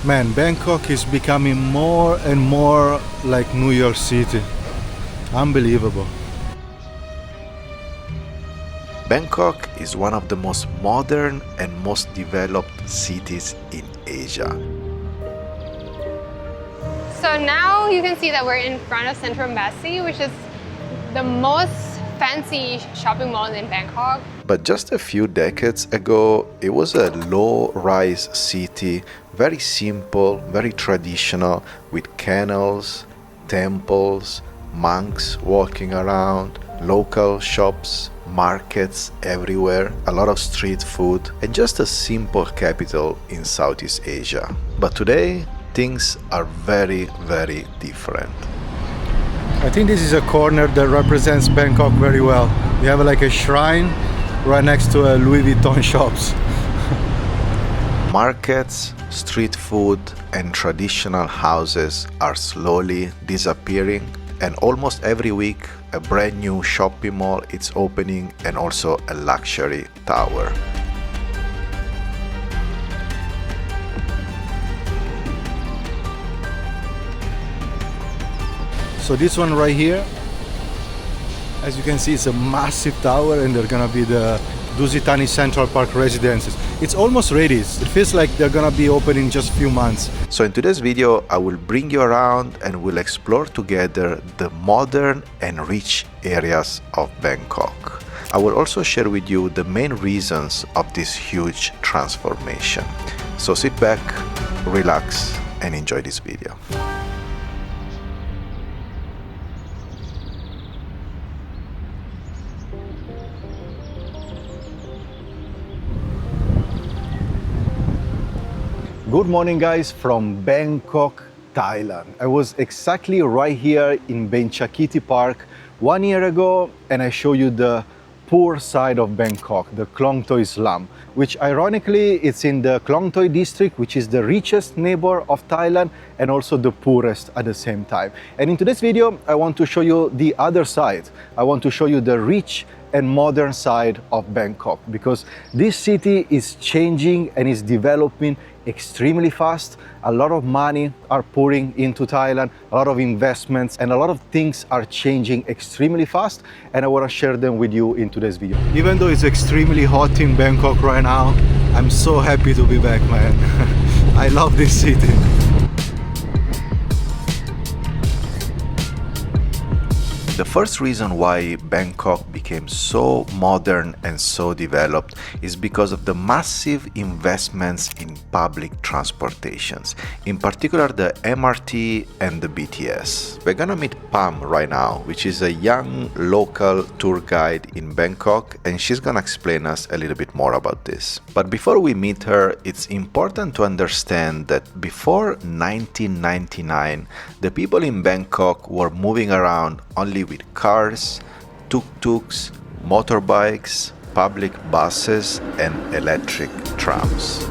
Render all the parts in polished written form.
Man, Bangkok is becoming more and more like New York City. Unbelievable. Bangkok is one of the most modern and most developed cities in Asia. So now you can see that we're in front of Central Embassy, which is the most fancy shopping mall in Bangkok. But just a few decades ago, it was a low-rise city, very simple, very traditional, with canals, temples, monks walking around, local shops, markets everywhere, a lot of street food, and just a simple capital in Southeast Asia. But today, things are very, very different. I think this is a corner that represents Bangkok very well. We have like a shrine right next to a Louis Vuitton shops. Markets, street food, and traditional houses are slowly disappearing, and almost every week a brand new shopping mall is opening and also a luxury tower. So this one right here, as you can see, it's a massive tower, and they're gonna be the Dusit Thani Central Park residences. It's almost ready. It feels like they're gonna be open in just a few months. So in today's video, I will bring you around and we'll explore together the modern and rich areas of Bangkok. I will also share with you the main reasons of this huge transformation. So sit back, relax, and enjoy this video. Good morning, guys, from Bangkok, Thailand. I was exactly right here in Benchakiti Park 1 year ago, and I show you the poor side of Bangkok, the Klong Toi slum, which ironically it's in the Klong Toi district, which is the richest neighbor of Thailand and also the poorest at the same time. And in today's video, I want to show you the other side. I want to show you the rich and modern side of Bangkok, because this city is changing and is developing extremely fast. A lot of money are pouring into Thailand, a lot of investments, and a lot of things are changing extremely fast, and I want to share them with you in today's video. Even though it's extremely hot in Bangkok right now, I'm so happy to be back, man. I love this city. The first reason why Bangkok became so modern and so developed is because of the massive investments in public transportations, in particular the MRT and the BTS. We're gonna meet Pam right now, which is a young local tour guide in Bangkok, and she's gonna explain us a little bit more about this. But before we meet her, it's important to understand that before 1999, the people in Bangkok were moving around only with cars, tuk-tuks, motorbikes, public buses, and electric trams.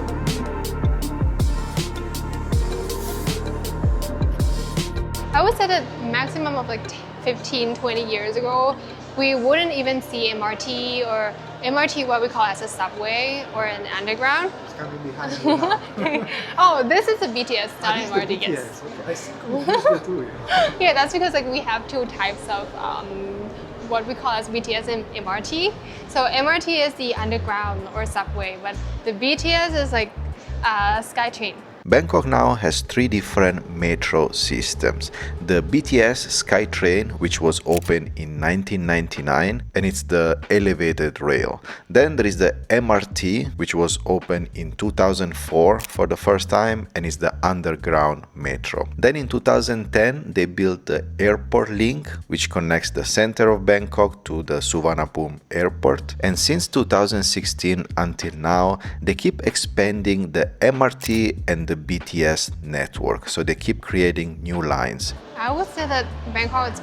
I would say that maximum of like 15-20 years ago, we wouldn't even see MRT or MRT, what we call as a subway or an underground. It's coming behind you now. Oh, this is a BTS, not an MRT. BTS. Yes. Okay. I see. Cool. Who's the two? Yeah, that's because like we have two types of what we call as BTS and MRT. So MRT is the underground or subway, but the BTS is like SkyTrain. Bangkok now has three different metro systems. The BTS SkyTrain, which was opened in 1999, and it's the elevated rail. Then there is the MRT, which was opened in 2004 for the first time, and is the underground metro. Then in 2010, they built the airport link, which connects the center of Bangkok to the Suvarnabhumi airport. And since 2016 until now, they keep expanding the MRT and the BTS network, so they keep creating new lines. I would say that Bangkok it's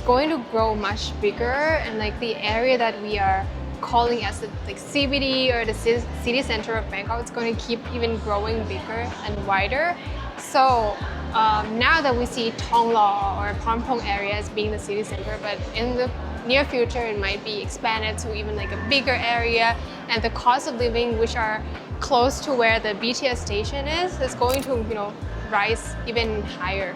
going to grow much bigger, and like the area that we are calling as the like CBD or the city center of Bangkok, it's going to keep even growing bigger and wider. So now that we see Thonglo or Phamprong areas being the city center, but in the near future it might be expanded to even like a bigger area, and the cost of living which are close to where the BTS station is, it's going to, rise even higher.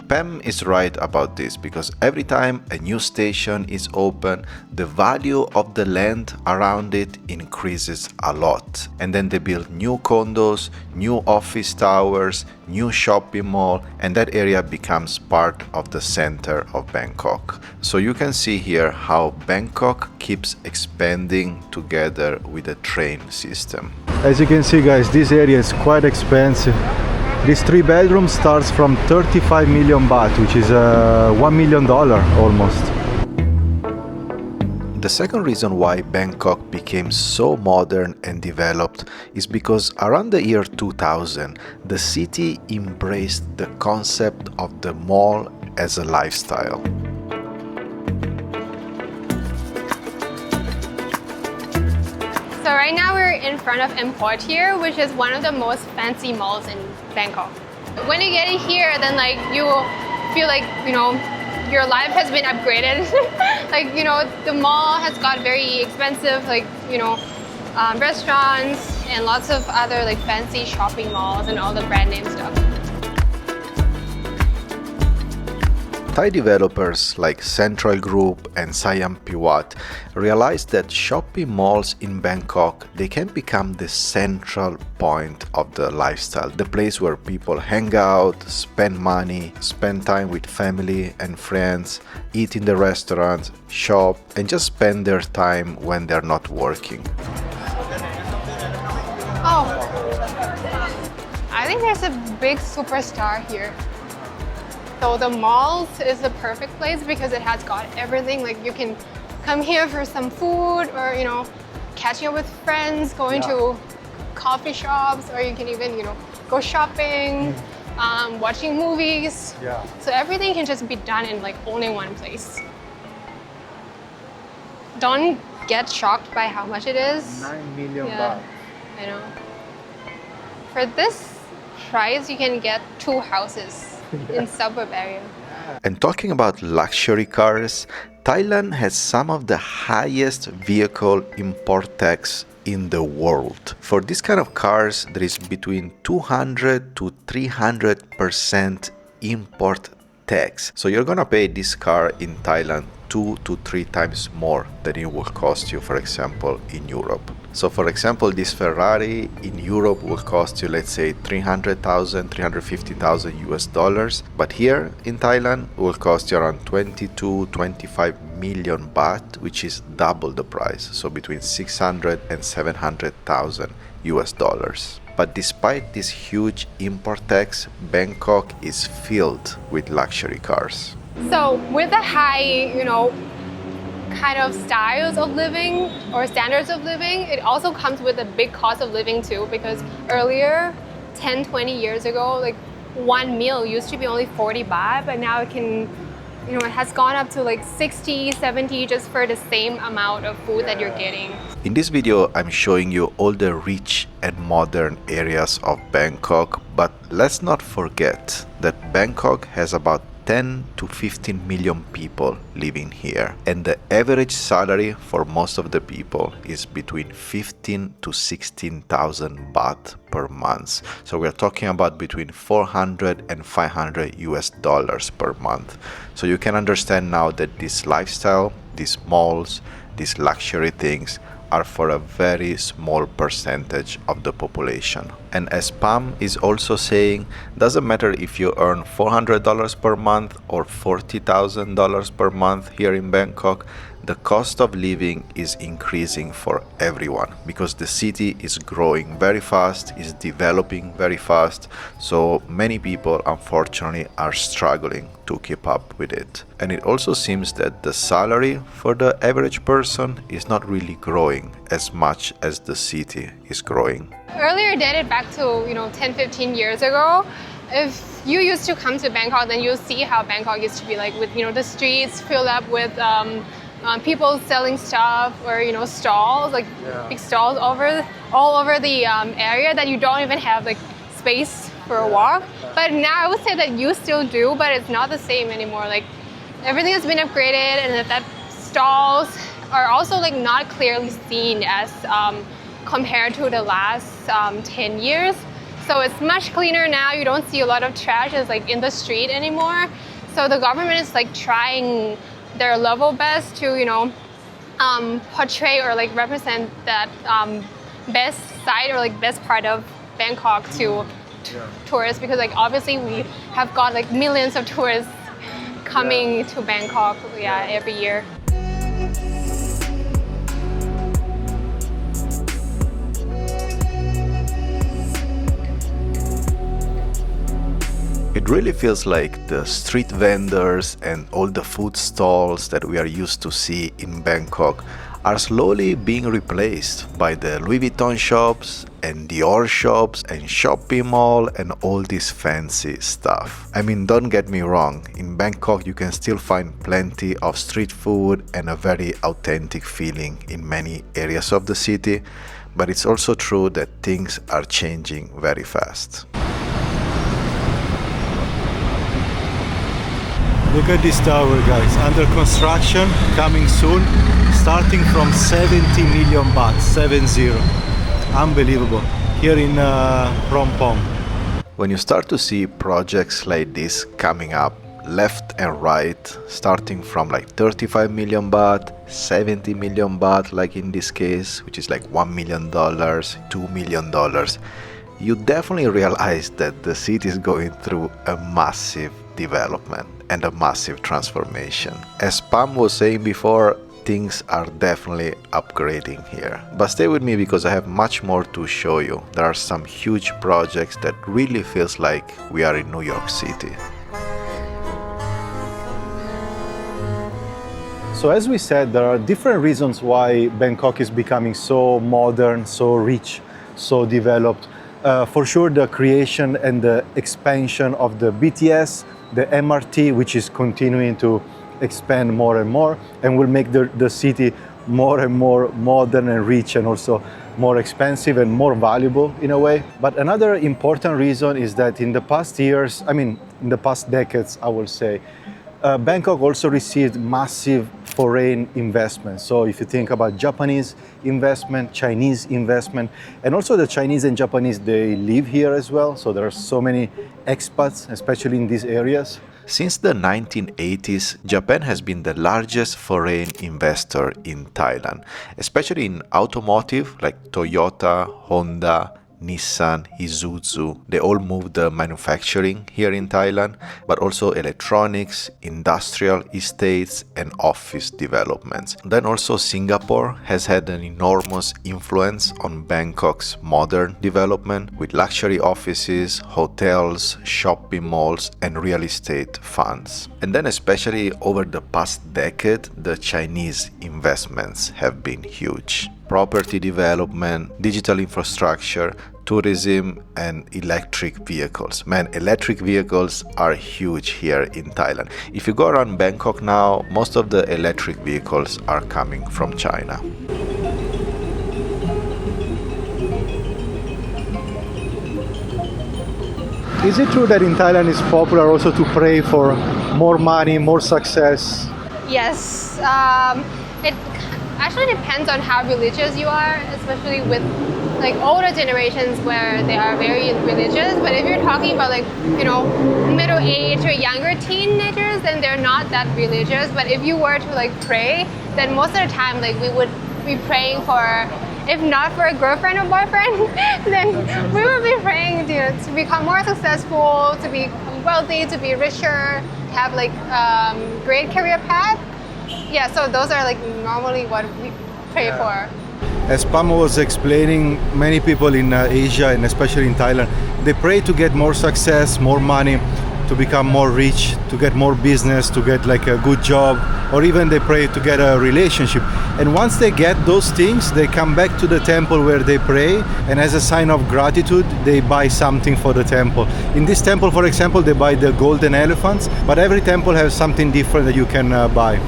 Pam is right about this because every time a new station is open, the value of the land around it increases a lot. And then they build new condos, new office towers, new shopping mall, and that area becomes part of the center of Bangkok. So you can see here how Bangkok keeps expanding together with the train system. As you can see, guys, this area is quite expensive. This 3-bedroom starts from 35 million baht, which is $1 million almost. The second reason why Bangkok became so modern and developed is because around the year 2000, the city embraced the concept of the mall as a lifestyle. So right now we're in front of Import here, which is one of the most fancy malls in Bangkok. When you get in here, then you feel like, your life has been upgraded. The mall has got very expensive, restaurants and lots of other fancy shopping malls and all the brand name stuff. Thai developers like Central Group and Siam realized that shopping malls in Bangkok, they can become the central point of the lifestyle, the place where people hang out, spend money, spend time with family and friends, eat in the restaurants, shop, and just spend their time when they're not working. Oh, I think there's a big superstar here. So the malls is the perfect place because it has got everything. You can come here for some food or, catching up with friends, going to coffee shops, or you can even, go shopping, watching movies. Yeah. So everything can just be done in only one place. Don't get shocked by how much it is. 9 million Yeah, baht. I know. For this price, you can get 2 houses in suburb area. And talking about luxury cars, Thailand has some of the highest vehicle import tax in the world. For this kind of cars, there is between 200 to 300% import tax. So you're gonna pay this car in Thailand 2 to 3 times more than it will cost you, for example, in Europe. So for example, this Ferrari in Europe will cost you, let's say, 300,000, 350,000 US dollars. But here in Thailand, it will cost you around 22, 25 million baht, which is double the price. So between 600 and 700,000 US dollars. But despite this huge import tax, Bangkok is filled with luxury cars. So with the high, kind of styles of living or standards of living, it also comes with a big cost of living too, because earlier, 10, 20 years ago, one meal used to be only 40 baht, but now it can, it has gone up to 60, 70 just for the same amount of food that you're getting. In this video, I'm showing you all the rich and modern areas of Bangkok, but let's not forget that Bangkok has about 10 to 15 million people living here, and the average salary for most of the people is between 15 to 16,000 baht per month. So we're talking about between 400 and 500 US dollars per month. So you can understand now that this lifestyle, these malls, these luxury things are for a very small percentage of the population. And as Pam is also saying, doesn't matter if you earn $400 per month or $40,000 per month here in Bangkok, the cost of living is increasing for everyone because the city is growing very fast, is developing very fast. So many people, unfortunately, are struggling to keep up with it. And it also seems that the salary for the average person is not really growing as much as the city is growing. Earlier dated back to 10, 15 years ago, if you used to come to Bangkok, then you'll see how Bangkok used to be with the streets filled up with people selling stuff or stalls, big stalls all over the area that you don't even have space for a walk. But now I would say that you still do, but it's not the same anymore. Everything has been upgraded, and that stalls are also not clearly seen as compared to the last 10 years. So it's much cleaner now. You don't see a lot of trash is like in the street anymore. So the government is like trying their level best to, portray or like represent that best side or like best part of Bangkok to tourists, because like obviously we have got like millions of tourists coming to Bangkok every year. It really feels like the street vendors and all the food stalls that we are used to see in Bangkok are slowly being replaced by the Louis Vuitton shops and Dior shops and shopping mall and all this fancy stuff. I mean, don't get me wrong, in Bangkok you can still find plenty of street food and a very authentic feeling in many areas of the city, but it's also true that things are changing very fast. Look at this tower, guys, under construction, coming soon, starting from 70 million baht, 70. Unbelievable, here in Phrom Phong. When you start to see projects like this coming up left and right, starting from like 35 million baht, 70 million baht, like in this case, which is like $1 million, $2 million, you definitely realize that the city is going through a massive development and a massive transformation. As Pam was saying before, things are definitely upgrading here. But stay with me because I have much more to show you. There are some huge projects that really feels like we are in New York City. So as we said, there are different reasons why Bangkok is becoming so modern, so rich, so developed. For sure, the creation and the expansion of the BTS, the MRT, which is continuing to expand more and more, and will make the city more and more modern and rich, and also more expensive and more valuable in a way. But another important reason is that in the past years, in the past decades, I will say, Bangkok also received massive foreign investment. So if you think about Japanese investment, Chinese investment, and also the Chinese and Japanese, they live here as well. So there are so many expats, especially in these areas. Since the 1980s, Japan has been the largest foreign investor in Thailand, especially in automotive like Toyota, Honda, Nissan, Isuzu. They all moved the manufacturing here in Thailand, but also electronics, industrial estates, and office developments. Then also Singapore has had an enormous influence on Bangkok's modern development with luxury offices, hotels, shopping malls, and real estate funds. And then especially over the past decade, the Chinese investments have been huge. Property development, digital infrastructure, tourism, and electric vehicles. Man, electric vehicles are huge here in Thailand. If you go around Bangkok now, most of the electric vehicles are coming from China. Is it true that in Thailand it's popular also to pray for more money, more success? Yes, it actually depends on how religious you are, especially with like older generations where they are very religious. But if you're talking about like, middle age or younger teenagers, then they're not that religious. But if you were to like pray, then most of the time like we would be praying for, if not for a girlfriend or boyfriend, then we would be praying to become more successful, to be wealthy, to be richer, have like great career path. Yeah, so those are like normally what we pray for. As Pam was explaining, many people in Asia and especially in Thailand, they pray to get more success, more money, to become more rich, to get more business, to get like a good job, or even they pray to get a relationship. And once they get those things, they come back to the temple where they pray, and as a sign of gratitude, they buy something for the temple. In this temple, for example, they buy the golden elephants, but every temple has something different that you can buy.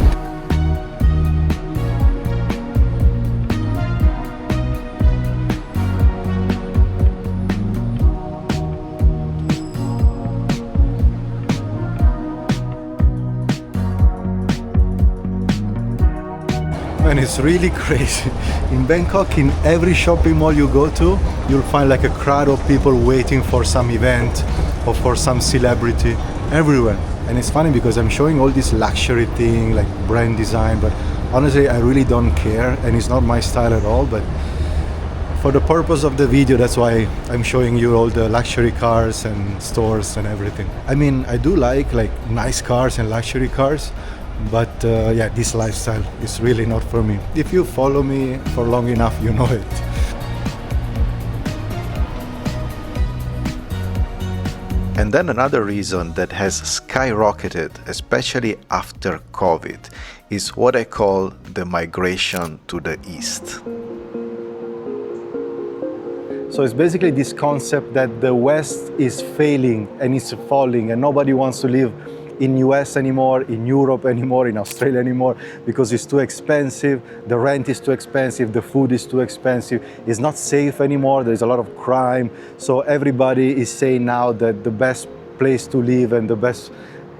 Man, it's really crazy. In Bangkok, in every shopping mall you go to, you'll find like a crowd of people waiting for some event or for some celebrity everywhere. And it's funny because I'm showing all this luxury thing, like brand design, but honestly, I really don't care, and it's not my style at all. But for the purpose of the video, that's why I'm showing you all the luxury cars and stores and everything. I mean, I do like nice cars and luxury cars, but yeah, this lifestyle is really not for me. If you follow me for long enough, you know it. And then another reason that has skyrocketed, especially after COVID, is what I call the migration to the east. So it's basically this concept that the West is failing and is falling, and nobody wants to live in US anymore, in Europe anymore, in Australia anymore, because it's too expensive, the rent is too expensive, the food is too expensive, it's not safe anymore, there's a lot of crime. So everybody is saying now that the best place to live and the best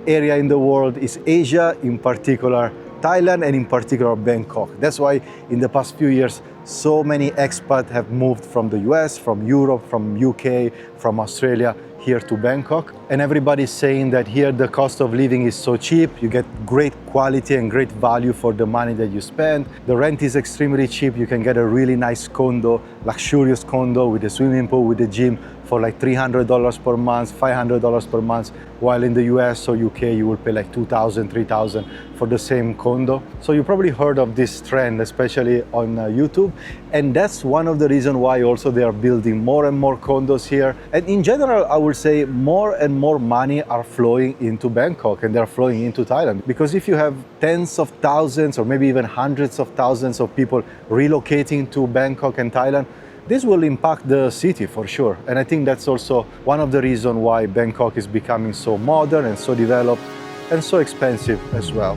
area in the world is Asia, in particular Thailand, and in particular Bangkok. That's why in the past few years, so many expats have moved from the US, from Europe, from UK, from Australia, here to Bangkok. And everybody's saying that here the cost of living is so cheap, you get great quality and great value for the money that you spend. The rent is extremely cheap, you can get a really nice condo, luxurious condo with a swimming pool, with a gym for like $300 per month, $500 per month, while in the US or UK you will pay like $2,000, $3,000 for the same condo. So you probably heard of this trend, especially on YouTube, and that's one of the reasons why also they are building more and more condos here. And in general, I would say more and more money are flowing into Bangkok, and they're flowing into Thailand, because if you have tens of thousands or maybe even hundreds of thousands of people relocating to Bangkok and Thailand, this will impact the city for sure. And I think that's also one of the reasons why Bangkok is becoming so modern and so developed and so expensive as well.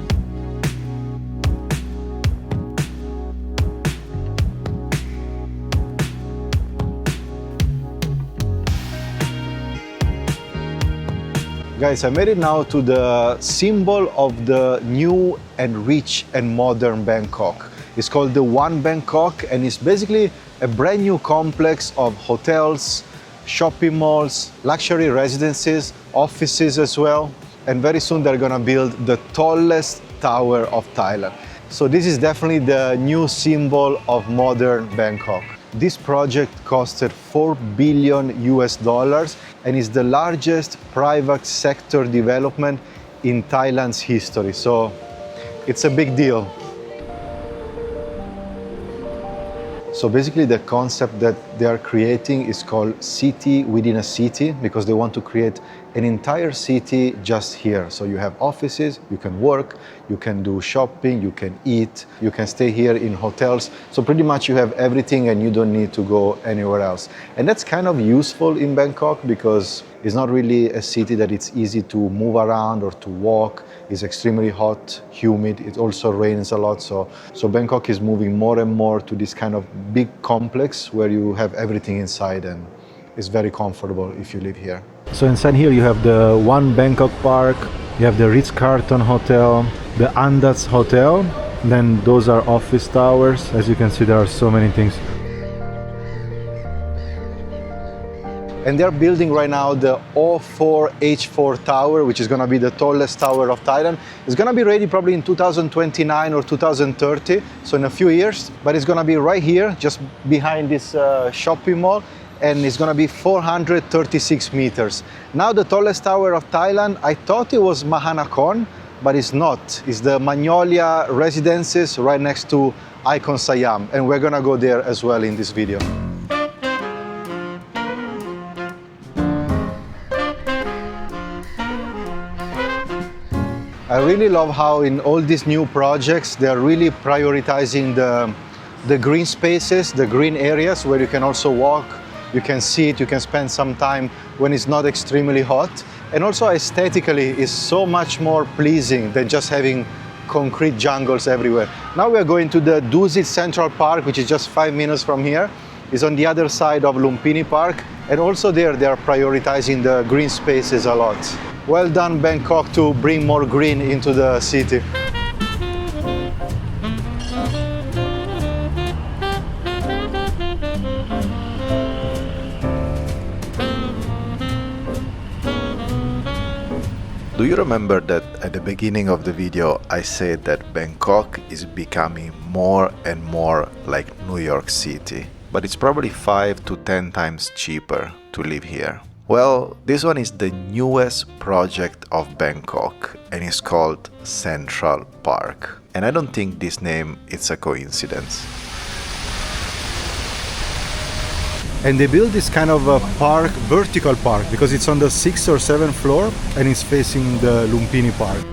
Guys, I made it now to the symbol of the new and rich and modern Bangkok. It's called the One Bangkok, and it's basically a brand new complex of hotels, shopping malls, luxury residences, offices as well. And very soon they're gonna build the tallest tower of Thailand. So this is definitely the new symbol of modern Bangkok. This project costed $4 billion and is the largest private sector development in Thailand's history. So it's a big deal. So basically the concept that they are creating is called city within a city, because they want to create an entire city just here. So you have offices, you can work, you can do shopping, you can eat, you can stay here in hotels. So pretty much you have everything and you don't need to go anywhere else. And that's kind of useful in Bangkok because it's not really a city that it's easy to move around or to walk. It's extremely hot, humid, it also rains a lot. So Bangkok is moving more and more to this kind of big complex where you have everything inside, and it's very comfortable if you live here. So inside here you have the One Bangkok Park, you have the Ritz-Carlton Hotel, the Andaz Hotel, then those are office towers. As you can see, there are so many things. And they're building right now the O4H4 tower, which is going to be the tallest tower of Thailand. It's going to be ready probably in 2029 or 2030, so in a few years. But it's going to be right here, just behind this shopping mall, and it's going to be 436 meters. Now the tallest tower of Thailand, I thought it was Mahanakhon, but it's not. It's the Magnolia Residences right next to Icon Siam, and we're going to go there as well in this video. I really love how in all these new projects, they're really prioritizing the green spaces, the green areas where you can also walk, you can sit, you can spend some time when it's not extremely hot. And also aesthetically, it's so much more pleasing than just having concrete jungles everywhere. Now we're going to the Dusit Central Park, which is just 5 minutes from here. It's on the other side of Lumpini Park. And also there, they are prioritizing the green spaces a lot. Well done, Bangkok, to bring more green into the city. Do you remember that at the beginning of the video I said that Bangkok is becoming more and more like New York City, but it's probably 5 to 10 times cheaper to live here? Well, this one is the newest project of Bangkok and it's called Central Park. And I don't think this name is a coincidence. And they built this kind of a park, vertical park, because it's on the 6th or 7th floor and it's facing the Lumpini Park.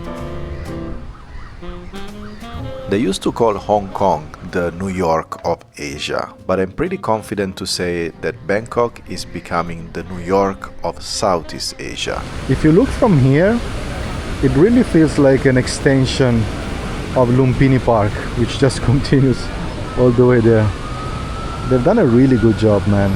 They used to call Hong Kong the New York of Asia, but I'm pretty confident to say that Bangkok is becoming the New York of Southeast Asia. If you look from here, it really feels like an extension of Lumpini Park, which just continues all the way there. They've done a really good job, man.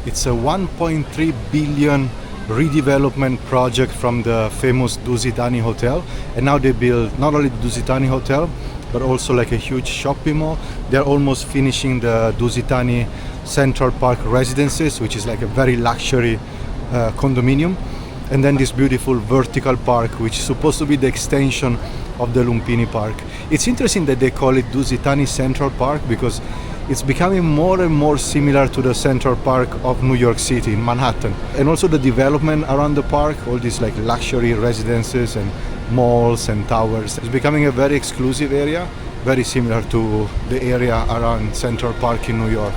It's a 1.3 billion redevelopment project from the famous Dusit Thani hotel, and now they build not only the Dusit Thani hotel but also like a huge shopping mall. They're almost finishing the Dusit Thani Central Park residences, which is like a very luxury condominium, and then this beautiful vertical park, which is supposed to be the extension of the Lumpini Park. It's interesting that they call it Dusit Thani Central Park because it's becoming more and more similar to the Central Park of New York City in Manhattan. And also the development around the park, all these like luxury residences and malls and towers. It's becoming a very exclusive area, very similar to the area around Central Park in New York.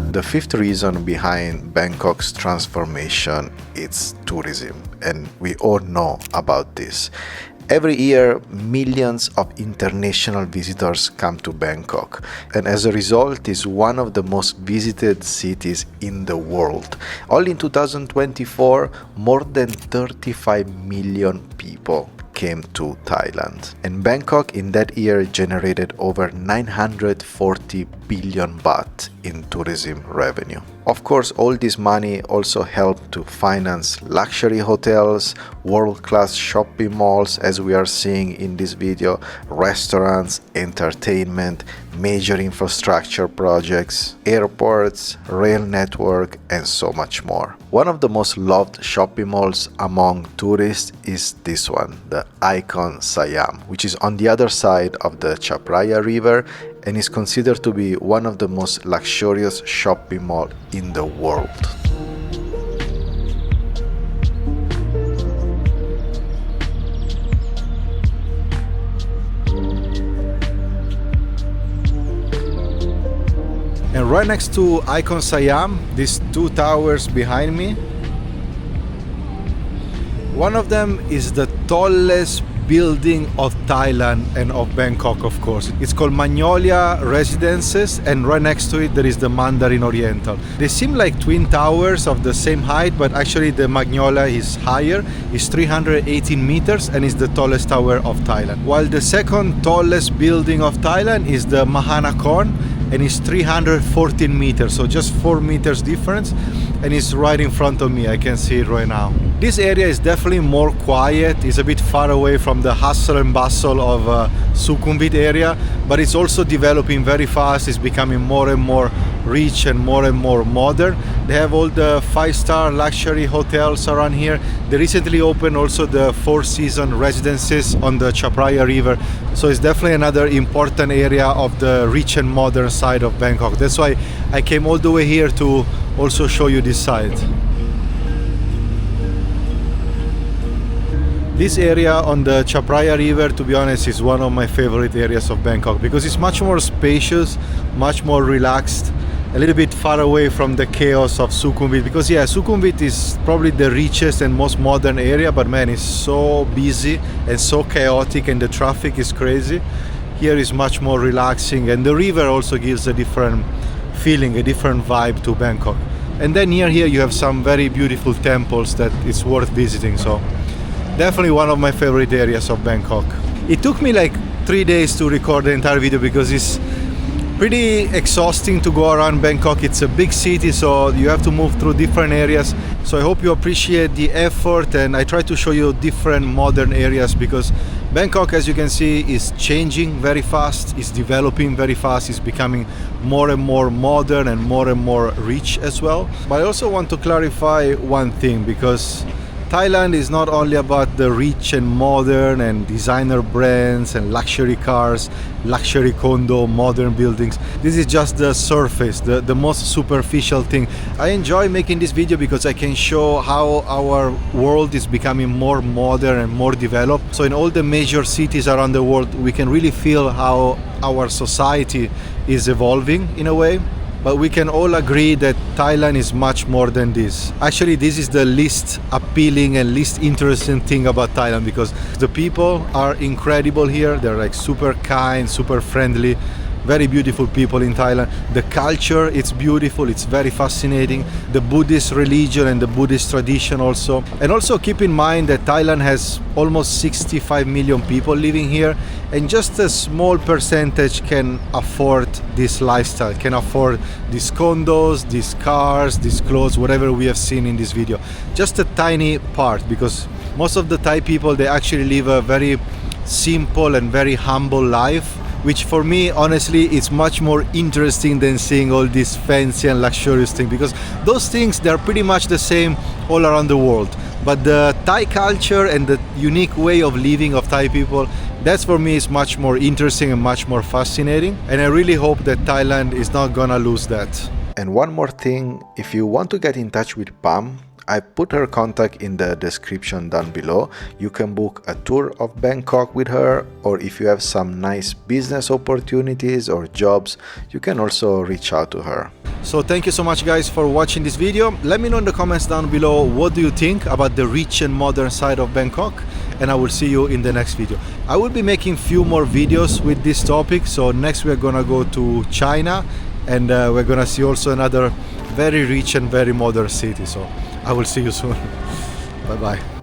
The fifth reason behind Bangkok's transformation is tourism, and we all know about this. Every year, millions of international visitors come to Bangkok, and as a result, is one of the most visited cities in the world. Only in 2024, more than 35 million people came to Thailand. And Bangkok in that year generated over 940 billion baht in tourism revenue. Of course, all this money also helped to finance luxury hotels, world-class shopping malls, as we are seeing in this video, restaurants, entertainment, major infrastructure projects, airports, rail network, and so much more. One of the most loved shopping malls among tourists is this one, the icon Siam, which is on the other side of the Chao Phraya River and is considered to be one of the most luxurious shopping malls in the world. And right next to Icon Siam, these two towers behind me, one of them is the tallest building of Thailand and of Bangkok, of course. It's called Magnolia Residences, and right next to it there is the Mandarin Oriental. They seem like twin towers of the same height, but actually the Magnolia is higher. It's 318 meters and is the tallest tower of Thailand. While the second tallest building of Thailand is the Mahanakhon, and it's 314 meters, so just 4 meters difference, and it's right in front of me. I can see it right now. This area is definitely more quiet. It's a bit far away from the hustle and bustle of Sukhumvit area, but it's also developing very fast. It's becoming more and more rich and more modern. They have all the 5-star luxury hotels around here. They recently opened also the 4-season residences on the Chao Phraya River, so it's definitely another important area of the rich and modern side of Bangkok. That's why I came all the way here to also show you this side. This area on the Chao Phraya River, to be honest, is one of my favorite areas of Bangkok because it's much more spacious, much more relaxed, a little bit far away from the chaos of Sukhumvit. Because yeah, Sukhumvit is probably the richest and most modern area, but man, it's so busy and so chaotic and the traffic is crazy. Here is much more relaxing, and the river also gives a different feeling, a different vibe to Bangkok. And then near here you have some very beautiful temples that it's worth visiting, so definitely one of my favorite areas of Bangkok. It took me like 3 days to record the entire video because it's pretty exhausting to go around Bangkok. It's a big city, so you have to move through different areas. So I hope you appreciate the effort, and I try to show you different modern areas because Bangkok, as you can see, is changing very fast, is developing very fast, is becoming more and more modern and more rich as well. But I also want to clarify one thing, because Thailand is not only about the rich and modern and designer brands and luxury cars, luxury condo, modern buildings. This is just the surface, the most superficial thing. I enjoy making this video because I can show how our world is becoming more modern and more developed. So in all the major cities around the world, we can really feel how our society is evolving in a way. But we can all agree that Thailand is much more than this. Actually, this is the least appealing and least interesting thing about Thailand, because the people are incredible here. They're like super kind, super friendly, very beautiful people in Thailand. The culture, it's beautiful, it's very fascinating. The Buddhist religion and the Buddhist tradition also. And also keep in mind that Thailand has almost 65 million people living here, and just a small percentage can afford this lifestyle, can afford these condos, these cars, these clothes, whatever we have seen in this video. Just a tiny part, because most of the Thai people, they actually live a very simple and very humble life, which for me, honestly, it's much more interesting than seeing all these fancy and luxurious things, because those things, they're pretty much the same all around the world. But the Thai culture and the unique way of living of Thai people, that's for me is much more interesting and much more fascinating. And I really hope that Thailand is not gonna lose that. And one more thing, if you want to get in touch with Pam, I put her contact in the description down below. You can book a tour of Bangkok with her, or if you have some nice business opportunities or jobs, you can also reach out to her. So thank you so much, guys, for watching this video. Let me know in the comments down below, what do you think about the rich and modern side of Bangkok? And I will see you in the next video. I will be making few more videos with this topic. So next we're gonna go to China, and we're gonna see also another very rich and very modern city. So I will see you soon. Bye bye.